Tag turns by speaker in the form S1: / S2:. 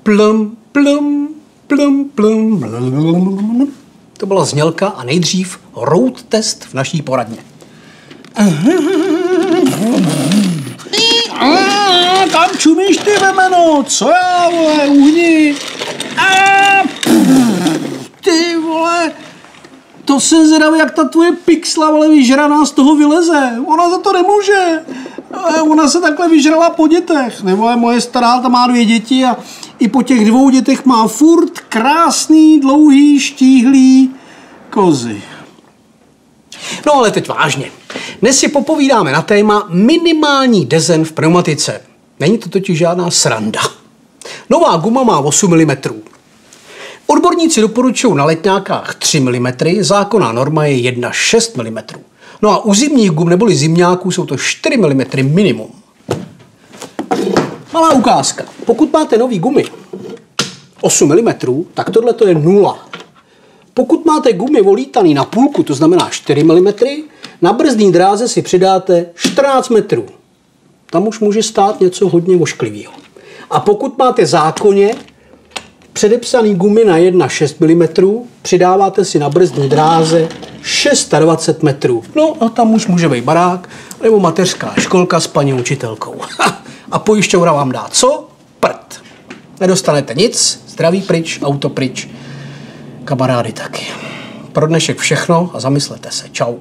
S1: Plum, plum, plum, plum. To byla znělka a nejdřív road test v naší poradně.
S2: Kam čumíš ty, vemeno? Co já, vole, uhni? Ty vole, to jsem zvědavý, jak ta tvoje pixla, vole, vyžraná z toho vyleze. Ona za to nemůže. Ona se takhle vyžrala po dětech. Nebo moje stará, ta má 2 děti a i po těch 2 dětech má furt krásný, dlouhý, štíhlý kozy.
S1: No ale teď vážně. Dnes si popovídáme na téma minimální design v pneumatice. Není to totiž žádná sranda. Nová guma má 8 mm. Odborníci doporučují na letňákách 3 mm, zákonná norma je 1,6 mm. No a u zimních gum neboli zimňáků jsou to 4 mm minimum. Malá ukázka. Pokud máte nový gumy 8 mm, tak tohle to je 0. Pokud máte gumy volítaný na půlku, to znamená 4 mm, na brzdní dráze si přidáte 14 metrů. Tam už může stát něco hodně ošklivého. A pokud máte zákonně předepsaný gumy na 1,6 mm, přidáváte si na brzdní dráze 26 metrů. No a tam už může být barák nebo mateřská školka s paní učitelkou. A pojišťovna vám dá co? Prd. Nedostanete nic, zdraví pryč, auto pryč, kamarády taky. Pro dnešek všechno a zamyslete se. Čau.